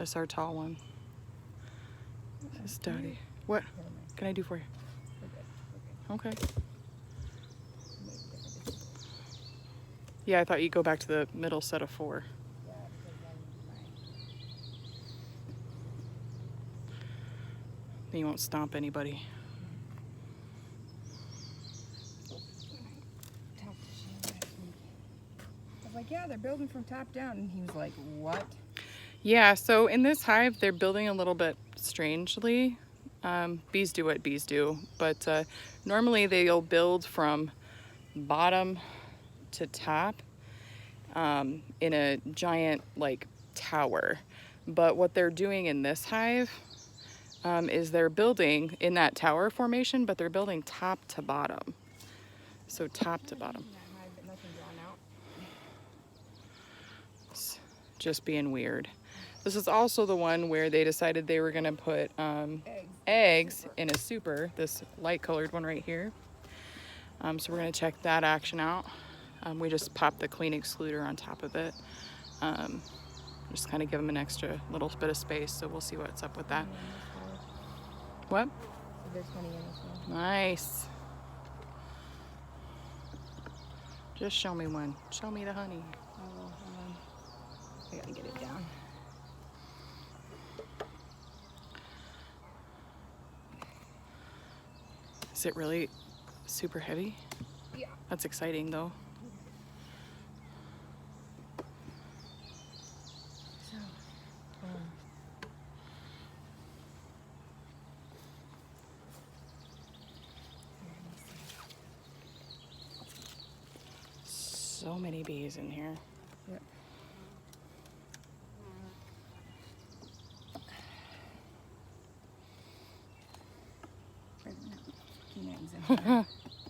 That's our tall one. This is Dottie. What can I do for you? Okay. Yeah, I thought you'd go back to the middle set of 4. Then you won't stomp anybody. I was like, yeah, they're building from top down. And he was like, what? Yeah, so in this hive, they're building a little bit strangely. Bees do what bees do, but normally they'll build from bottom to top in a giant like tower. But what they're doing in this hive is they're building in that tower formation, but they're building top to bottom. So top to bottom. It's just being weird. This is also the one where they decided they were gonna put eggs in a super, this light colored one right here. So we're gonna check that action out. We just popped the queen excluder on top of it. Just kind of give them an extra little bit of space, so we'll see what's up with that. What? There's honey in this one. Nice. Just show me one. Show me the honey. Oh, hold on. I gotta get it down. Is it really super heavy? Yeah. That's exciting though. So, So many bees in here. yep.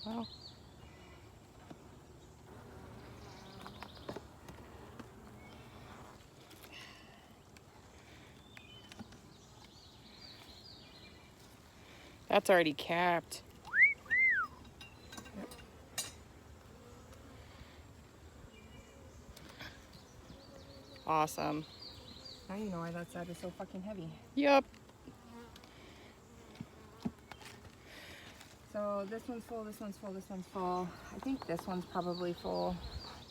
Wow. That's already capped. Awesome. Now you know why that side is so fucking heavy. Yep. So this one's full, this one's full, this one's full. I think this one's probably full.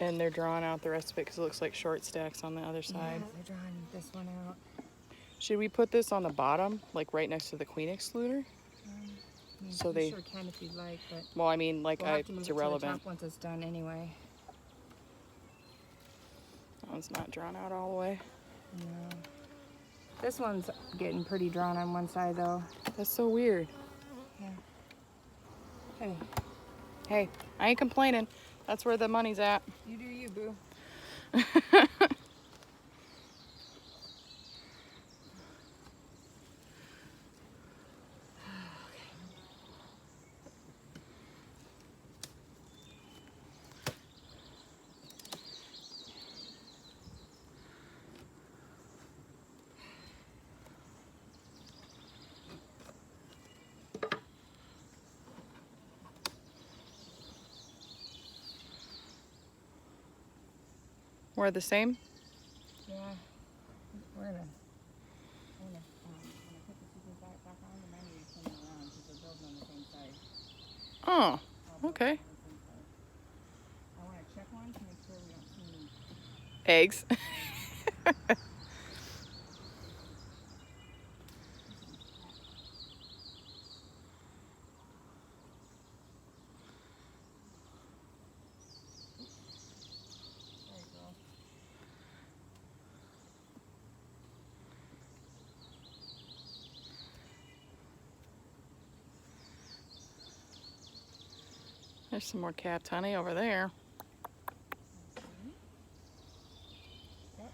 And they're drawing out the rest of it because it looks like short stacks on the other side. Yeah, they're drawing this one out. Should we put this on the bottom, like right next to the queen excluder? So they sure can if you'd like, but well, I mean, like we'll have to move it's it to the irrelevant. top once it's done anyway. That one's not drawn out all the way. No. This one's getting pretty drawn on one side though. That's so weird. Yeah. Hey, Hey, I ain't complaining. That's where the money's at. you do you, boo. We're the same? Yeah. We're gonna when I put the super back on, the menu is coming around because they're building on the same side. Oh, okay. I want to check one to make sure we don't see any Eggs. There you go. There's some more capped honey over there. Yep.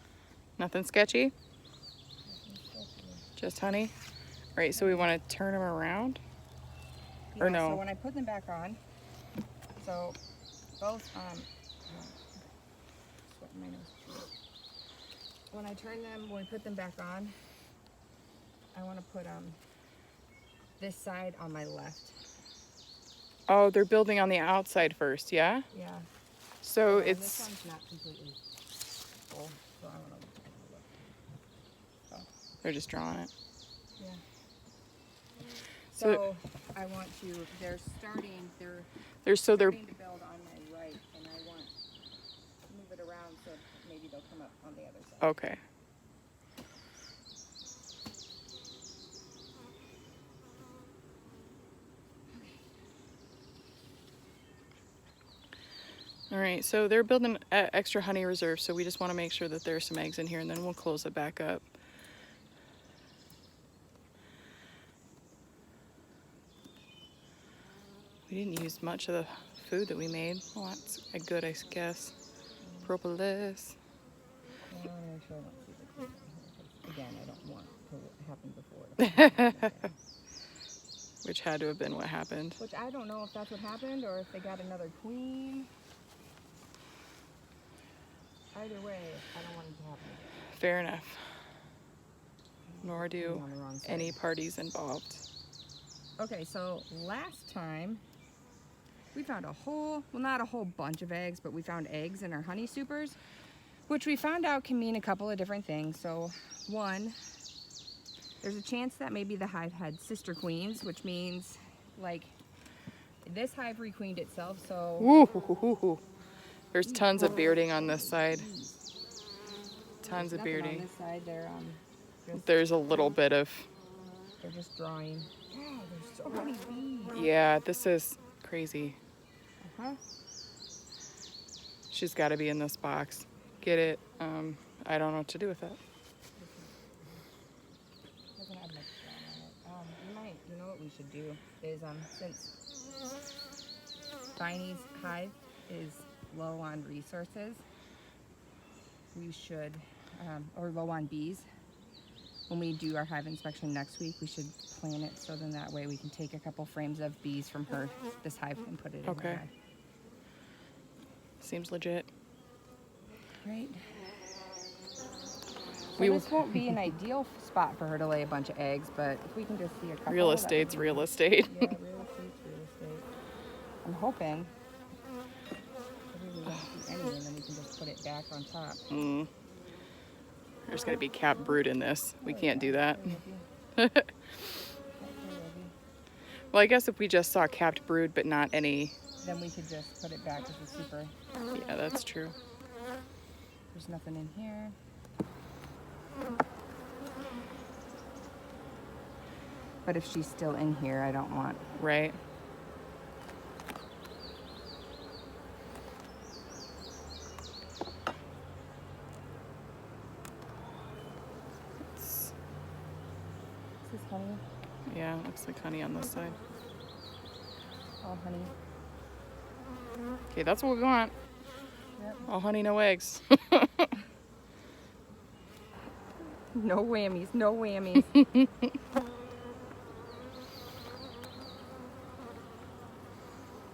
Nothing sketchy? Nothing sketchy. Just honey? All right, so we want to turn them around? Or no? So when I put them back on, so both sweating my nose. When I turn them, when we put them back on, I want to put this side on my left. Oh, they're building on the outside first, yeah? Yeah. So And it's... this one's not completely full, so I want to look. So. They're just drawing it. Yeah. So, So I want to. They're starting. They're they're starting to build on my right, and I want to move it around so maybe they'll come up on the other side. okay. All right, so they're building extra honey reserve, so we just want to make sure that there's some eggs in here, and then we'll close it back up. We didn't use much of the food that we made. Well, that's good, I guess. Propolis. I want to make sure I don't see the kids in here, 'cause again, I don't want to happen before. Which had to have been what happened. Which I don't know if that's what happened or if they got another queen. Either way, I don't want it to happen again. Fair enough. Nor do On the wrong side. any parties involved. Okay, so last time we found well, not a whole bunch of eggs, but we found eggs in our honey supers, which we found out can mean a couple of different things. So one, there's a chance that maybe the hive had sister queens, which means like this hive requeened itself. So Ooh, there's tons of bearding on this side. Tons of nothing bearding. on this side. They're There's a little bit of, they're just drawing. Oh, there's so many bees. yeah, this is crazy. Uh-huh. She's got to be in this box. Get it? I don't know what to do with it. Doesn't have much brown on it. You know what we should do is, since Tiny's hive is low on resources, we should, or low on bees, when we do our hive inspection next week, we should plan it so then that way we can take a couple frames of bees from this hive and put it in Okay. her hive. Seems legit. Right. We This won't be an ideal spot for her to lay a bunch of eggs, but if we can just see a couple. Real that would estate's be- real estate. Yeah, real estate's real estate. I'm hoping. Maybe we don't see any, and then we can just put it back on top. There's going to be capped brood in this. We can't do that. There will be. Well, I guess if we just saw capped brood but not any, Then we could just put it back as a super. yeah, that's true. There's nothing in here. But if she's still in here, I don't want. Right? Is this honey? Yeah, looks like honey on this side. All honey. Okay, that's what we want. Yep. All honey, no eggs. No whammies, no whammies.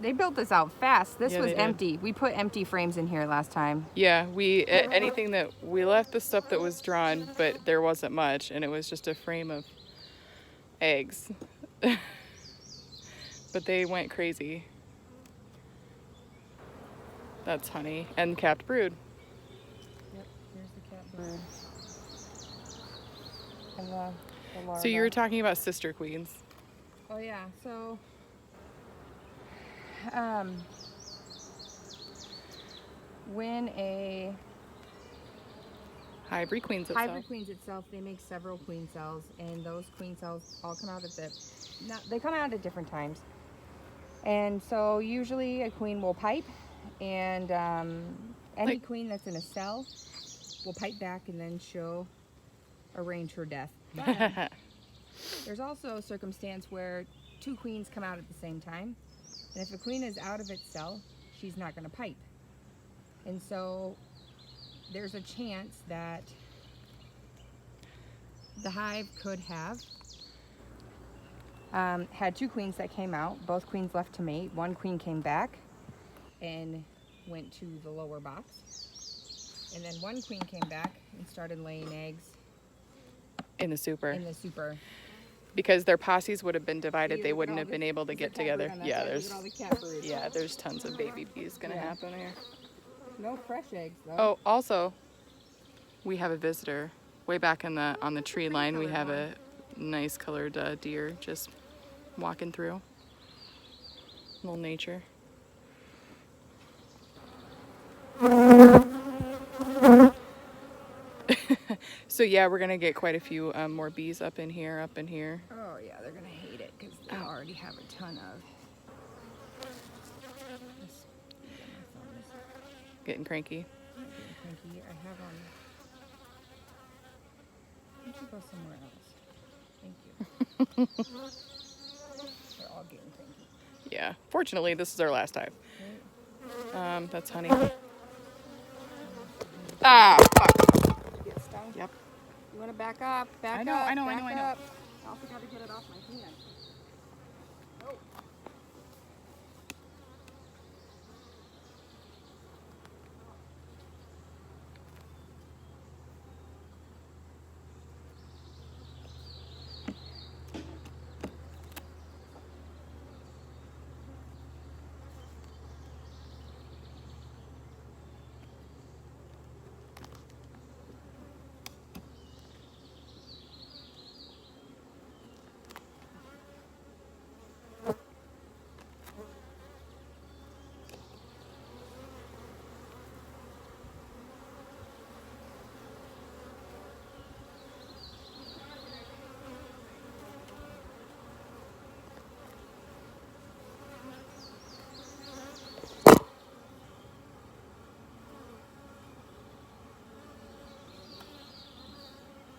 They built this out fast. This Yeah, was they did. empty. We put empty frames in here last time. Yeah, anything that we left the stuff that was drawn, but there wasn't much, and it was just a frame of eggs. But they went crazy. That's honey and capped brood. Yep, here's the cat brood. And the larva. So you were talking about sister queens. Oh yeah, so when a Hive requeens itself. hive queens itself, they make several queen cells, and those queen cells all come out at they come out at different times. And so usually a queen will pipe, and any Like- queen that's in a cell will pipe back, and then she'll arrange her death. But there's also a circumstance where two queens come out at the same time, and if a queen is out of its cell, she's not going to pipe. And so there's a chance that the hive could have had two queens that came out. Both queens left to mate. One queen came back and went to the lower box. And then one queen came back and started laying eggs In the super. in the super. Because their posses would have been divided, See, they look at wouldn't all have been this- able to there's get a cat brood together. on that Yeah, side. Look there's at all the cat brood. yeah, there's tons of baby bees gonna Yeah. happen here. No fresh eggs though. Oh, also, we have a visitor. way back on the tree line, we have a nice colored deer just walking through. Little nature. So yeah, we're gonna get quite a few more bees up in here, Oh yeah, they're gonna hate it because they already have a ton of. Getting cranky. Getting cranky. I have them. Why don't you go somewhere else? Thank you. They're all getting cranky. Yeah. Fortunately, this is our last hive. Right. That's honey. Ah, fuck. Did you get stung? Yep. You want to back up? Back I know, up. I know, back I know, I know. up. I also got to get it off my hand. Oh.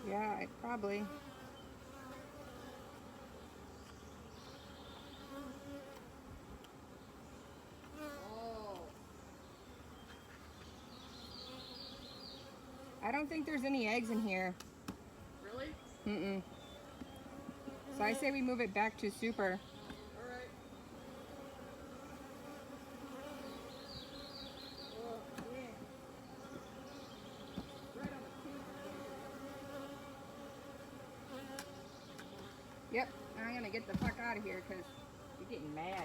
Yeah, I probably. I don't think there's any eggs in here. Really? Mm-mm. So I say we move it back to super. Alright. Yep, I'm gonna get the fuck out of here because you're getting mad.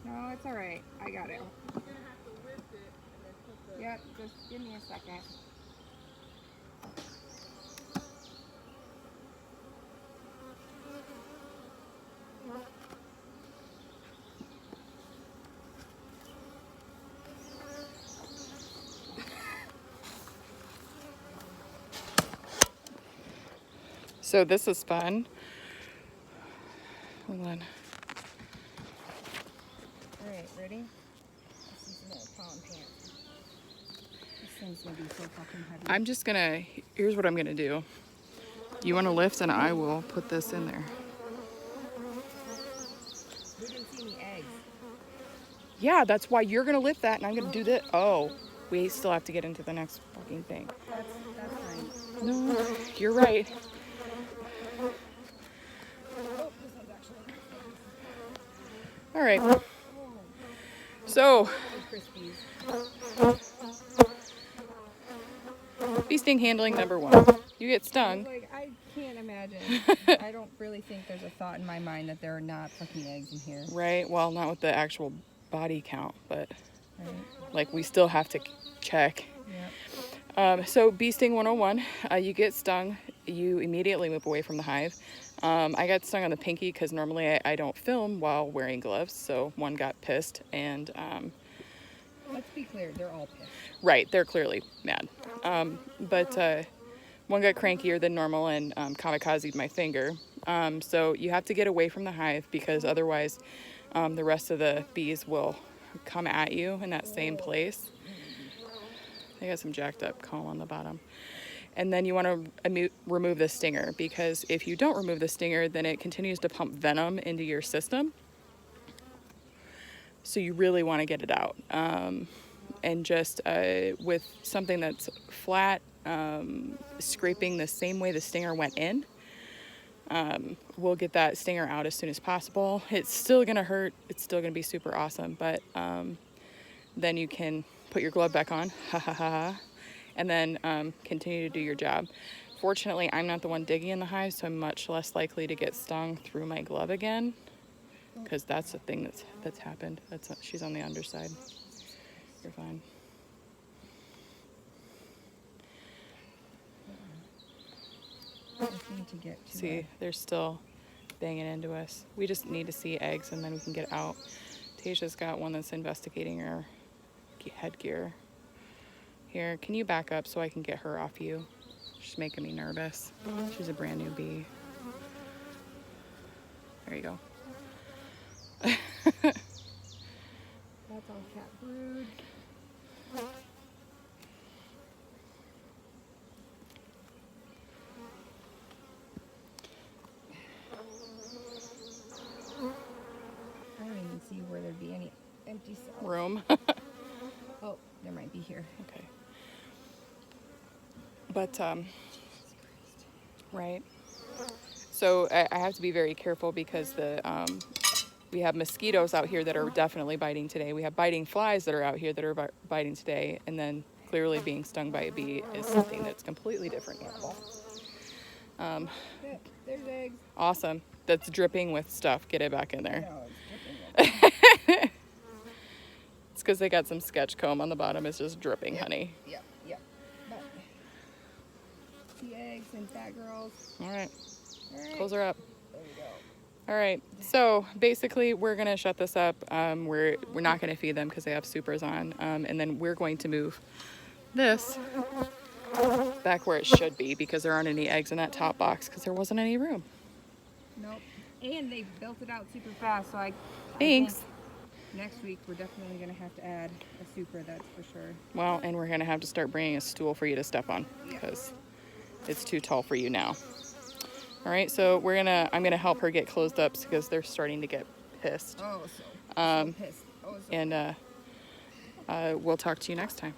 No, it's alright. I got it. You're gonna have to lift it and then put the... Yep, just give me a second. So this is fun. Hold on. Alright, ready? This is an old pollen pant. This thing's gonna be so fucking heavy. I'm just gonna, here's what I'm gonna do. You wanna lift and I will put this in there. We didn't see any eggs. Yeah, that's why you're gonna lift that and I'm gonna do this. Oh, we still have to get into the next fucking thing. That's fine. No, you're right. Oh, this one's actually All right. So, Crispies. bee sting handling number 1. You get stung. Like, I can't imagine. I don't really think there's a thought in my mind that there are not fucking eggs in here. Right, well, not with the actual body count, but Right. like we still have to check. Yep. So bee sting 101, you get stung, you immediately move away from the hive. I got stung on the pinky because normally I don't film while wearing gloves, so one got pissed and Let's be clear, they're all pissed. right, they're clearly mad. But one got crankier than normal and kamikazed my finger. So you have to get away from the hive because otherwise the rest of the bees will come at you in that same place. They got some jacked up comb on the bottom. And then you want to remove the stinger because if you don't remove the stinger, then it continues to pump venom into your system. So you really want to get it out. And just with something that's flat, scraping the same way the stinger went in, we'll get that stinger out as soon as possible. It's still going to hurt. It's still going to be super awesome. But then you can put your glove back on, ha ha ha, and then continue to do your job. Fortunately, I'm not the one digging in the hive, so I'm much less likely to get stung through my glove again. because that's the thing that's happened. She's on the underside. You're fine. I just need to get to See, they're still banging into us. We just need to see eggs and then we can get out. Tasia's got one that's investigating her headgear. Here, can you back up so I can get her off you? She's making me nervous. She's a brand new bee. There you go. That's all cat brood. I don't even see where there'd be any empty cells. Room. Oh, there might be here. Okay. But, right. So I have to be very careful because we have mosquitoes out here that are definitely biting today. We have biting flies that are out here that are biting today. And then clearly being stung by a bee is something that's completely different animal. There's eggs. Awesome. That's dripping with stuff. Get it back in there. No, it's dripping. It's because they got some sketch comb on the bottom. It's just dripping, Yep. honey. Yep. But the eggs and fat girls. All right. All right. Close her up. There we go. All right. So basically, we're gonna shut this up. We're not gonna feed them because they have supers on, and then we're going to move this back where it should be because there aren't any eggs in that top box because there wasn't any room. Nope. And they built it out super fast, so I Thanks. think next week we're definitely gonna have to add a super. That's for sure. Well, and we're gonna have to start bringing a stool for you to step on because it's too tall for you now. All right. So I'm gonna help her get closed up because they're starting to get pissed. Oh, so pissed. Oh, so And we'll talk to you next time.